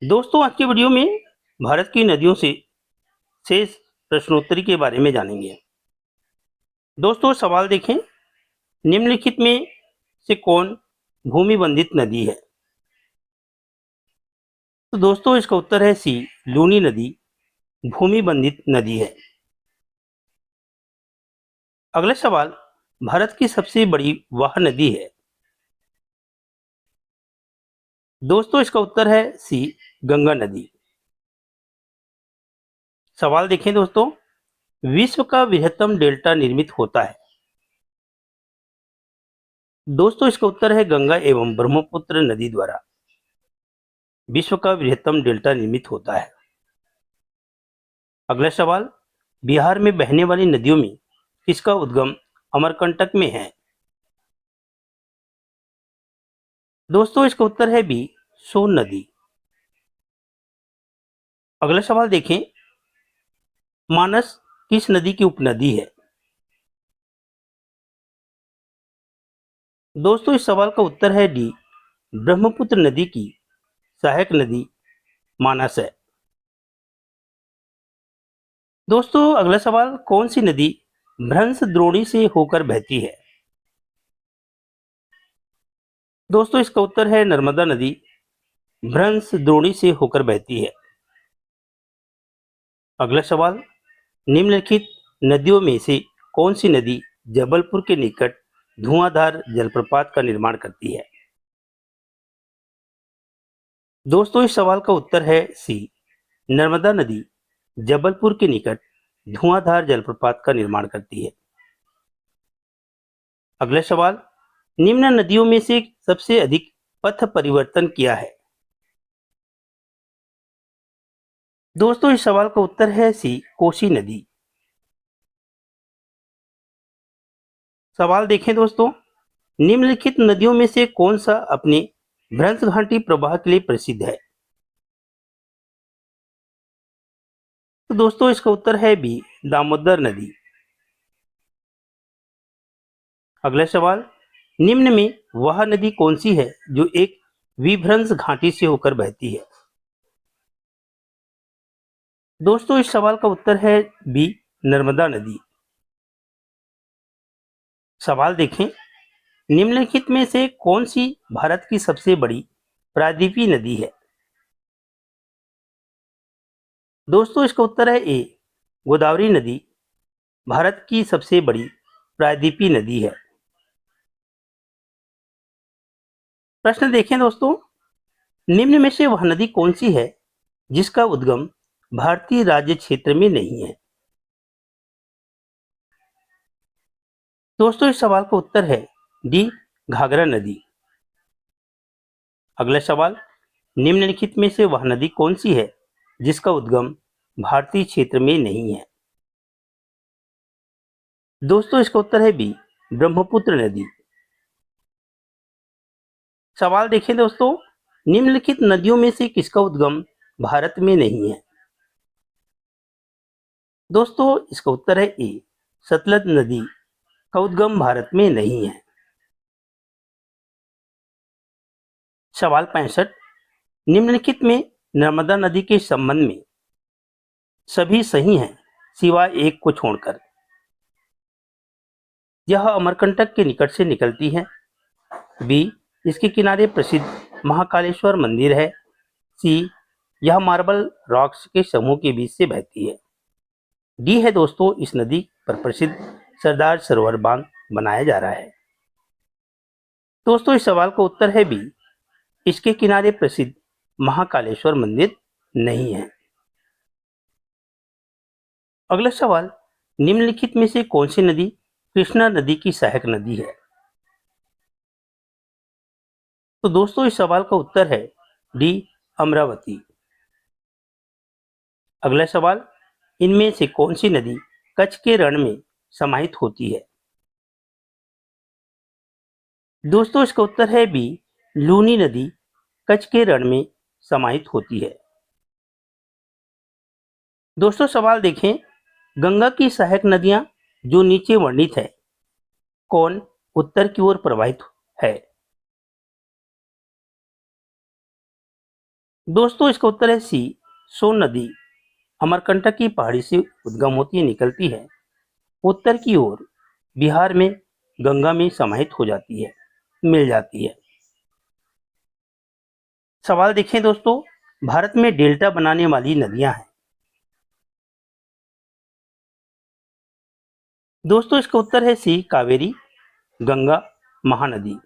दोस्तों, आज के वीडियो में भारत की नदियों से शेष प्रश्नोत्तरी के बारे में जानेंगे। दोस्तों, सवाल देखें, निम्नलिखित में से कौन भूमि बंधित नदी है? तो दोस्तों, इसका उत्तर है सी, लूनी नदी भूमि बंधित नदी है। अगला सवाल, भारत की सबसे बड़ी वह नदी है? दोस्तों, इसका उत्तर है सी, गंगा नदी। सवाल देखें दोस्तों, विश्व का बृहत्तम डेल्टा निर्मित होता है? दोस्तों, इसका उत्तर है गंगा एवं ब्रह्मपुत्र नदी द्वारा विश्व का बृहत्तम डेल्टा निर्मित होता है। अगला सवाल, बिहार में बहने वाली नदियों में किसका उद्गम अमरकंटक में है? दोस्तों, इसका उत्तर है बी, सोन नदी। अगला सवाल देखें, मानस किस नदी की उपनदी है? दोस्तों, इस सवाल का उत्तर है डी, ब्रह्मपुत्र नदी की सहायक नदी मानस है। दोस्तों, अगला सवाल, कौन सी नदी भ्रंश द्रोणी से होकर बहती है? दोस्तों, इसका उत्तर है नर्मदा नदी भ्रंश द्रोणी से होकर बहती है। अगला सवाल, निम्नलिखित नदियों में से कौन सी नदी जबलपुर के निकट धुआंधार जलप्रपात का निर्माण करती है? दोस्तों, इस सवाल का उत्तर है सी, नर्मदा नदी जबलपुर के निकट धुआंधार जलप्रपात का निर्माण करती है। अगला सवाल, निम्न नदियों में से सबसे अधिक पथ परिवर्तन किया है? दोस्तों, इस सवाल का उत्तर है सी, कोसी नदी। सवाल देखें दोस्तों, निम्नलिखित नदियों में से कौन सा अपने भ्रंश घाटी प्रवाह के लिए प्रसिद्ध है? तो दोस्तों, इसका उत्तर है बी, दामोदर नदी। अगला सवाल, निम्न में वह नदी कौन सी है जो एक विभ्रंश घाटी से होकर बहती है? दोस्तों, इस सवाल का उत्तर है बी, नर्मदा नदी। सवाल देखें, निम्नलिखित में से कौन सी भारत की सबसे बड़ी प्रायद्वीपीय नदी है? दोस्तों, इसका उत्तर है ए, गोदावरी नदी भारत की सबसे बड़ी प्रायद्वीपीय नदी है। प्रश्न देखें दोस्तों, निम्न में से वह नदी कौन सी है जिसका उद्गम भारतीय राज्य क्षेत्र में नहीं है? दोस्तों, इस सवाल का उत्तर है डी, घाघरा नदी। अगला सवाल, निम्नलिखित में से वह नदी कौन सी है जिसका उद्गम भारतीय क्षेत्र में नहीं है? दोस्तों, इसका उत्तर है बी, ब्रह्मपुत्र नदी। सवाल देखें दोस्तों, निम्नलिखित नदियों में से किसका उद्गम भारत में नहीं है? दोस्तों, इसका उत्तर है ए, सतलज नदी का उद्गम भारत में नहीं है। सवाल 65, निम्नलिखित में नर्मदा नदी के संबंध में सभी सही हैं सिवाय एक को छोड़कर। यह अमरकंटक के निकट से निकलती है। बी, इसके किनारे प्रसिद्ध महाकालेश्वर मंदिर है। सी, यह मार्बल रॉक्स के समूह के बीच से बहती है। डी है दोस्तों, इस नदी पर प्रसिद्ध सरदार सरोवर बांध बनाया जा रहा है। दोस्तों, इस सवाल का उत्तर है बी, इसके किनारे प्रसिद्ध महाकालेश्वर मंदिर नहीं है। अगला सवाल, निम्नलिखित में से कौन सी नदी कृष्णा नदी की सहायक नदी है? तो दोस्तों, इस सवाल का उत्तर है डी, अमरावती। अगला सवाल, इनमें से कौन सी नदी कच्छ के रण में समाहित होती है? दोस्तों, इसका उत्तर है बी, लूनी नदी कच्छ के रण में समाहित होती है। दोस्तों, सवाल देखें, गंगा की सहायक नदियां जो नीचे वर्णित है, कौन उत्तर की ओर प्रवाहित है? दोस्तों इसका उत्तर है सी, सोन नदी अमरकंटक की पहाड़ी से उद्गम होती है, निकलती है उत्तर की ओर बिहार में गंगा में समाहित हो जाती है, मिल जाती है। सवाल देखें दोस्तों, भारत में डेल्टा बनाने वाली नदियां हैं। दोस्तों इसका उत्तर है सी, कावेरी, गंगा, महानदी।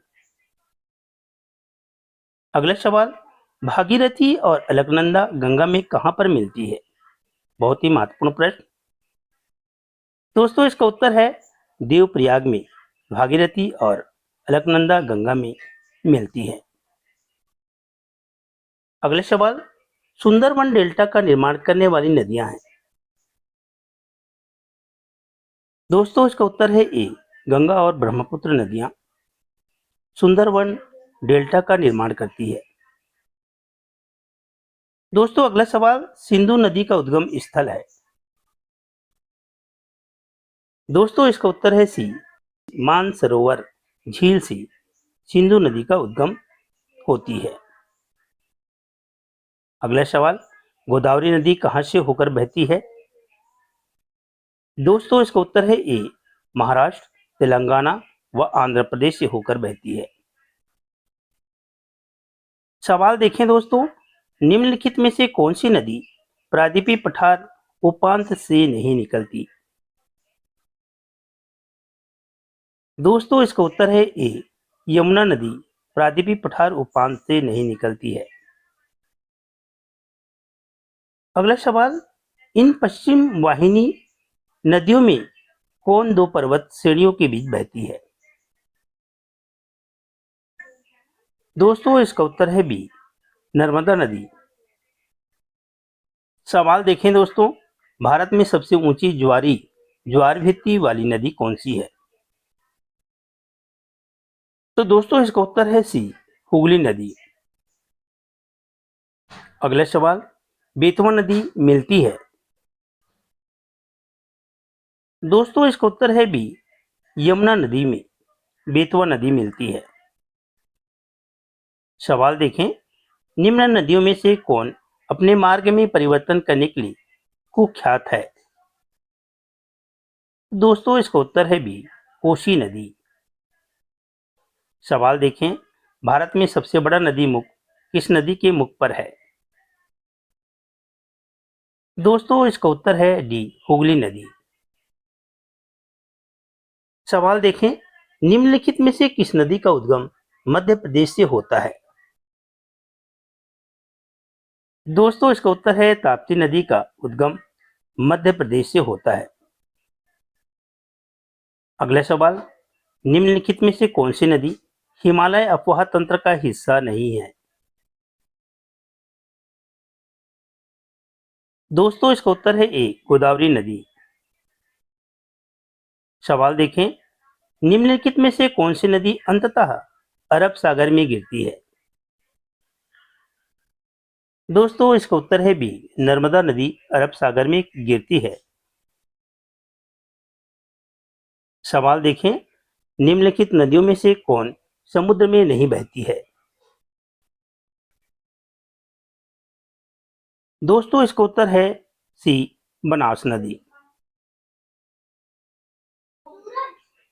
अगला सवाल, भागीरथी और अलकनंदा गंगा में कहां पर मिलती है? बहुत ही महत्वपूर्ण प्रश्न। दोस्तों इसका उत्तर है देवप्रयाग में भागीरथी और अलकनंदा गंगा में मिलती है। अगला सवाल, सुंदरवन डेल्टा का निर्माण करने वाली नदियां हैं। दोस्तों इसका उत्तर है ए, गंगा और ब्रह्मपुत्र नदियां सुंदरवन डेल्टा का निर्माण करती है। दोस्तों अगला सवाल, सिंधु नदी का उद्गम स्थल है। दोस्तों इसका उत्तर है सी, मानसरोवर झील से सिंधु नदी का उद्गम होती है। अगला सवाल, गोदावरी नदी कहां से होकर बहती है? दोस्तों इसका उत्तर है ए, महाराष्ट्र, तेलंगाना व आंध्र प्रदेश से होकर बहती है। सवाल देखें दोस्तों, निम्नलिखित में से कौन सी नदी प्रायद्वीपीय पठार उपांत से नहीं निकलती? दोस्तों इसका उत्तर है ए, यमुना नदी प्रायद्वीपीय पठार उपांत से नहीं निकलती है। अगला सवाल, इन पश्चिम वाहिनी नदियों में कौन दो पर्वत श्रेणियों के बीच बहती है? दोस्तों इसका उत्तर है बी, नर्मदा नदी। सवाल देखें दोस्तों, भारत में सबसे ऊंची ज्वार भित्ति वाली नदी कौन सी है? तो दोस्तों इसका उत्तर है सी, हुगली नदी। अगला सवाल, बेतवा नदी मिलती है। दोस्तों इसका उत्तर है बी, यमुना नदी में बेतवा नदी मिलती है। सवाल देखें, निम्न नदियों में से कौन अपने मार्ग में परिवर्तन करने के लिए कुख्यात है? दोस्तों इसका उत्तर है बी, कोसी नदी। सवाल देखें, भारत में सबसे बड़ा नदी मुख किस नदी के मुख पर है? दोस्तों इसका उत्तर है डी, हुगली नदी। सवाल देखें, निम्नलिखित में से किस नदी का उद्गम मध्य प्रदेश से होता है? दोस्तों इसका उत्तर है ताप्ती नदी का उद्गम मध्य प्रदेश से होता है। अगला सवाल, निम्नलिखित में से कौन सी नदी हिमालय अफवाह तंत्र का हिस्सा नहीं है? दोस्तों इसका उत्तर है ए, गोदावरी नदी। सवाल देखें, निम्नलिखित में से कौन सी नदी अंततः अरब सागर में गिरती है? दोस्तों इसका उत्तर है बी, नर्मदा नदी अरब सागर में गिरती है। सवाल देखें, निम्नलिखित नदियों में से कौन समुद्र में नहीं बहती है? दोस्तों इसका उत्तर है सी, बनास नदी।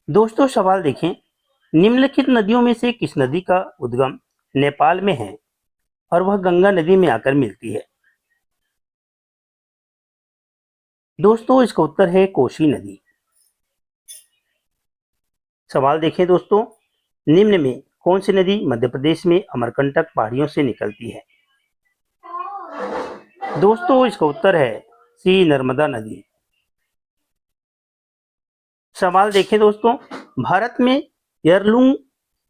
दोस्तों सवाल देखें, निम्नलिखित नदियों में से किस नदी का उद्गम नेपाल में है और वह गंगा नदी में आकर मिलती है? दोस्तों इसका उत्तर है कोसी नदी। सवाल देखें दोस्तों, निम्न में कौन सी नदी मध्य प्रदेश में अमरकंटक पहाड़ियों से निकलती है? दोस्तों इसका उत्तर है सी, नर्मदा नदी। सवाल देखें दोस्तों, भारत में यरलुंग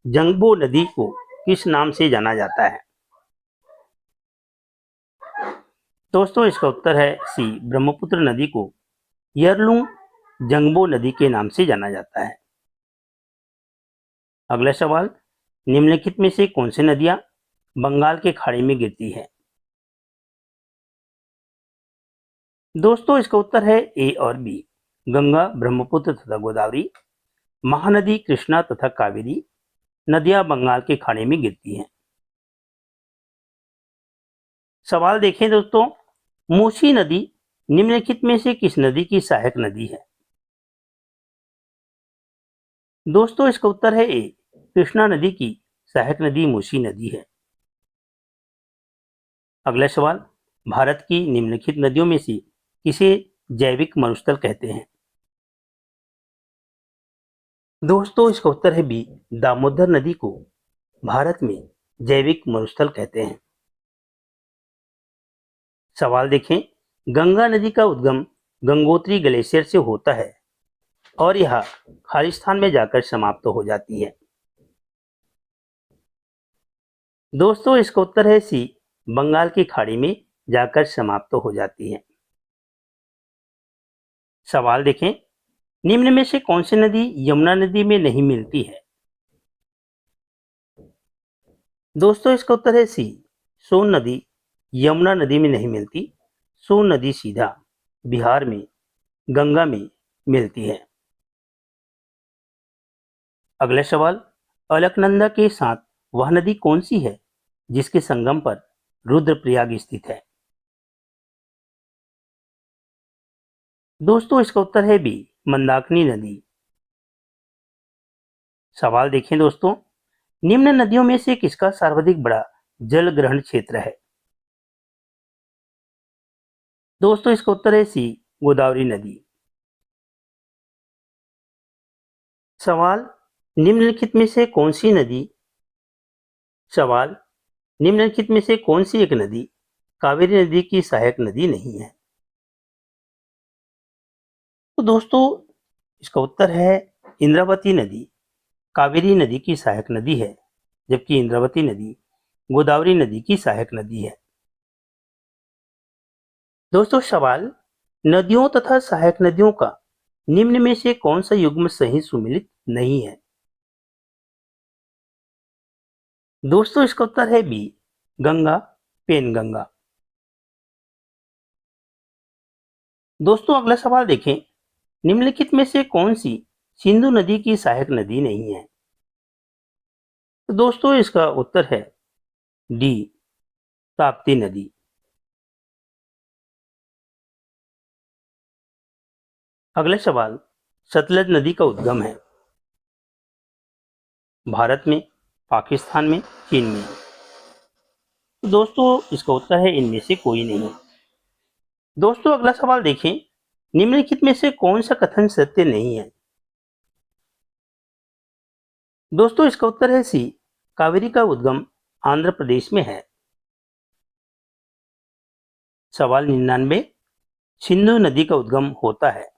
जंगबो नदी को किस नाम से जाना जाता है? दोस्तों इसका उत्तर है सी, ब्रह्मपुत्र नदी को यरलुंग जंगबो नदी के नाम से जाना जाता है। अगला सवाल, निम्नलिखित में से कौन सी नदियां बंगाल के खाड़ी में गिरती है? दोस्तों इसका उत्तर है ए और बी, गंगा, ब्रह्मपुत्र तथा गोदावरी। महानदी कृष्णा तथा कावेरी नदियां बंगाल के खाड़ी में गिरती हैं। सवाल देखें दोस्तों, मूसी नदी निम्नलिखित में से किस नदी की सहायक नदी है? दोस्तों इसका उत्तर है ए, कृष्णा नदी की सहायक नदी मूसी नदी है। अगला सवाल, भारत की निम्नलिखित नदियों में से किसे जैविक मरुस्थल कहते हैं? दोस्तों इसका उत्तर है बी, दामोदर नदी को भारत में जैविक मरुस्थल कहते हैं। सवाल देखें, गंगा नदी का उद्गम गंगोत्री ग्लेशियर से होता है और यह खालिस्तान में जाकर समाप्त हो जाती है। दोस्तों इसका उत्तर है सी, बंगाल की खाड़ी में जाकर समाप्त हो जाती है। सवाल देखें, निम्न में से कौन सी नदी यमुना नदी में नहीं मिलती है? दोस्तों इसका उत्तर है सी, सोन नदी यमुना नदी में नहीं मिलती। सोन नदी सीधा बिहार में गंगा में मिलती है। अगला सवाल, अलकनंदा के साथ वह नदी कौन सी है जिसके संगम पर रुद्रप्रयाग स्थित है? दोस्तों इसका उत्तर है बी, मंदाकिनी नदी। सवाल देखें दोस्तों, निम्न नदियों में से किसका सर्वाधिक बड़ा जल ग्रहण क्षेत्र है? दोस्तों इसका उत्तर है सी, गोदावरी नदी। सवाल, निम्नलिखित में से कौन सी नदी सवाल निम्नलिखित में से कौन सी एक नदी कावेरी नदी की सहायक नदी नहीं है? तो दोस्तों इसका उत्तर है इंद्रावती नदी कावेरी नदी की सहायक नदी है, जबकि इंद्रावती नदी गोदावरी नदी की सहायक नदी है। दोस्तों सवाल, नदियों तथा सहायक नदियों का निम्न में से कौन सा युग्म सही सुमिलित नहीं है? दोस्तों इसका उत्तर है बी, गंगा पेनगंगा। दोस्तों अगला सवाल देखें, निम्नलिखित में से कौन सी सिंधु नदी की सहायक नदी नहीं है? तो दोस्तों इसका उत्तर है डी, ताप्ती नदी। अगला सवाल, सतलज नदी का उद्गम है भारत में, पाकिस्तान में, चीन में? तो दोस्तों इसका उत्तर है इनमें से कोई नहीं। दोस्तों अगला सवाल देखें, निम्नलिखित में से कौन सा कथन सत्य नहीं है? दोस्तों इसका उत्तर है सी, कावेरी का उद्गम आंध्र प्रदेश में है। सवाल 99, सिंधु नदी का उद्गम होता है?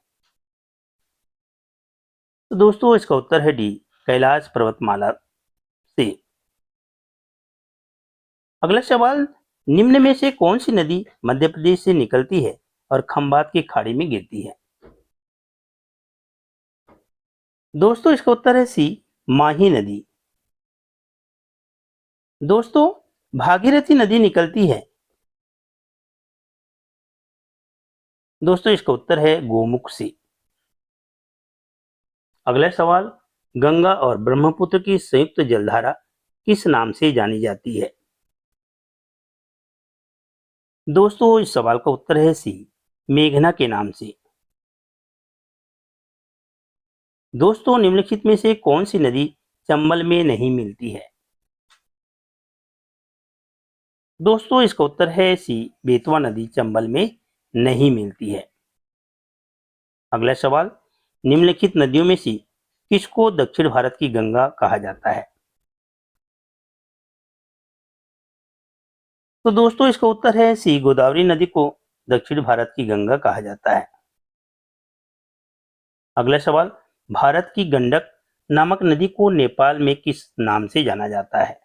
तो दोस्तों इसका उत्तर है डी, कैलाश पर्वतमाला से। अगला सवाल, निम्न में से कौन सी नदी मध्य प्रदेश से निकलती है और खंबात की खाड़ी में गिरती है? दोस्तों इसका उत्तर है सी, माही नदी। दोस्तों भागीरथी नदी निकलती है? दोस्तों इसका उत्तर है गोमुख से। अगला सवाल, गंगा और ब्रह्मपुत्र की संयुक्त जलधारा किस नाम से जानी जाती है? दोस्तों इस सवाल का उत्तर है सी, मेघना के नाम से। दोस्तों निम्नलिखित में से कौन सी नदी चंबल में नहीं मिलती है? दोस्तों इसका उत्तर है सी, बेतवा नदी चंबल में नहीं मिलती है। अगला सवाल, निम्नलिखित नदियों में से किसको दक्षिण भारत की गंगा कहा जाता है? तो दोस्तों इसका उत्तर है सी, गोदावरी नदी को दक्षिण भारत की गंगा कहा जाता है। अगला सवाल, भारत की गंडक नामक नदी को नेपाल में किस नाम से जाना जाता है?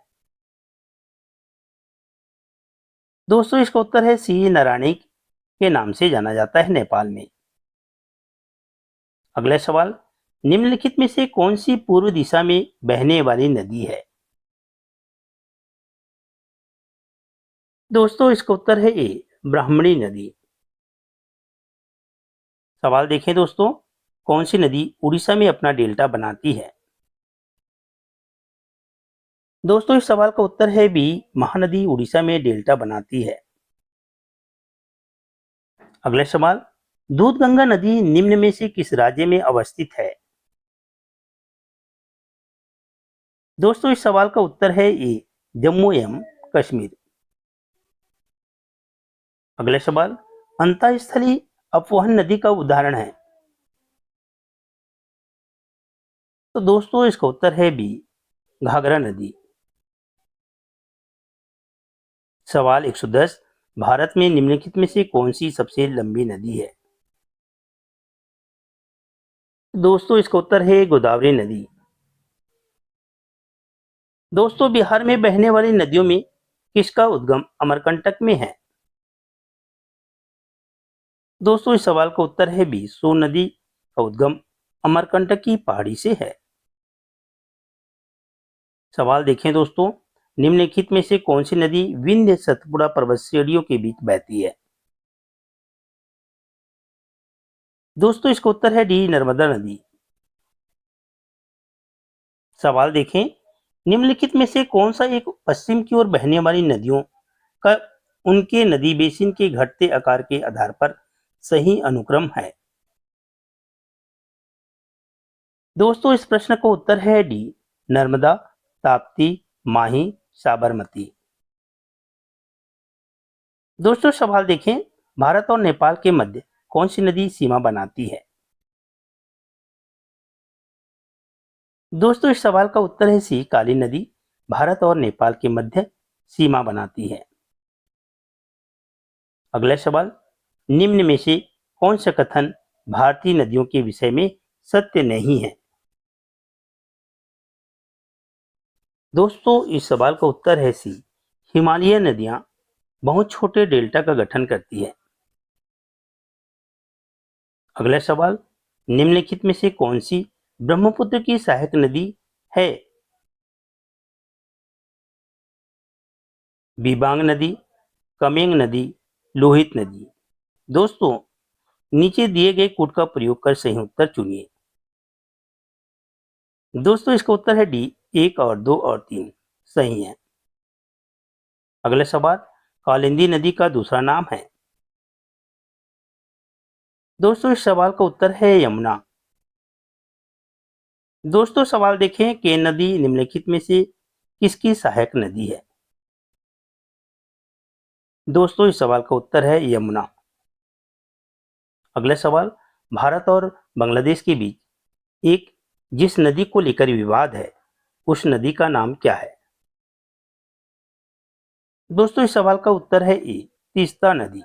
दोस्तों इसका उत्तर है सी, नारायणी के नाम से जाना जाता है नेपाल में। अगला सवाल, निम्नलिखित में से कौन सी पूर्व दिशा में बहने वाली नदी है? दोस्तों इसका उत्तर है ए, ब्राह्मणी नदी। सवाल देखें दोस्तों, कौन सी नदी उड़ीसा में अपना डेल्टा बनाती है? दोस्तों इस सवाल का उत्तर है बी, महानदी उड़ीसा में डेल्टा बनाती है। अगला सवाल, दूधगंगा नदी निम्न में से किस राज्य में अवस्थित है? दोस्तों इस सवाल का उत्तर है ए, जम्मू एवं कश्मीर। अगला सवाल, अंतःस्थलीय अपवहन नदी का उदाहरण है? तो दोस्तों इसका उत्तर है बी, घाघरा नदी। सवाल 110, भारत में निम्नलिखित में से कौन सी सबसे लंबी नदी है? दोस्तों इसका उत्तर है गोदावरी नदी। दोस्तों बिहार में बहने वाली नदियों में किसका उद्गम अमरकंटक में है? दोस्तों इस सवाल का उत्तर है बी, सोन नदी का उद्गम अमरकंटक की पहाड़ी से है। सवाल देखें दोस्तों, निम्नलिखित में से कौन सी नदी विंध्य सतपुड़ा पर्वत श्रेणियों के बीच बहती है? दोस्तों इसका उत्तर है डी, नर्मदा नदी। सवाल देखें, निम्नलिखित में से कौन सा एक पश्चिम की ओर बहने वाली नदियों का उनके नदी बेसिन के घटते आकार के आधार पर सही अनुक्रम है? दोस्तों इस प्रश्न का उत्तर है डी, नर्मदा, ताप्ती, माही, साबरमती। दोस्तों सवाल देखें, भारत और नेपाल के मध्य कौन सी नदी सीमा बनाती है? दोस्तों इस सवाल का उत्तर है सी, काली नदी भारत और नेपाल के मध्य सीमा बनाती है। अगला सवाल, निम्न में से कौन सा कथन भारतीय नदियों के विषय में सत्य नहीं है? दोस्तों इस सवाल का उत्तर है सी, हिमालय नदियां बहुत छोटे डेल्टा का गठन करती है। अगला सवाल, निम्नलिखित में से कौन सी ब्रह्मपुत्र की सहायक नदी है? दिबांग नदी, कमेंग नदी, लोहित नदी। दोस्तों नीचे दिए गए कोड का प्रयोग कर सही उत्तर चुनिए। दोस्तों इसका उत्तर है डी, 1 और 2 और 3 सही है। अगला सवाल, कालिंदी नदी का दूसरा नाम है? दोस्तों इस सवाल का उत्तर है यमुना। दोस्तों सवाल देखें, केन नदी निम्नलिखित में से किसकी सहायक नदी है? दोस्तों इस सवाल का उत्तर है यमुना। अगला सवाल, भारत और बांग्लादेश के बीच एक जिस नदी को लेकर विवाद है उस नदी का नाम क्या है? दोस्तों इस सवाल का उत्तर है ए, तीस्ता नदी।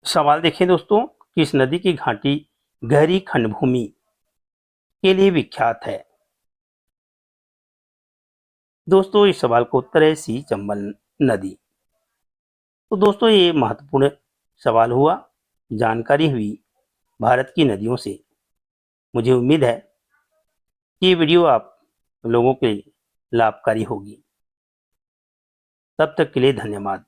सवाल देखें दोस्तों, किस नदी की घाटी गहरी खंडभूमि के लिए विख्यात है? दोस्तों इस सवाल का उत्तर है सी, चंबल नदी। तो दोस्तों ये महत्वपूर्ण सवाल हुआ, जानकारी हुई भारत की नदियों से। मुझे उम्मीद है कि ये वीडियो आप लोगों के लिए लाभकारी होगी। तब तक के लिए धन्यवाद।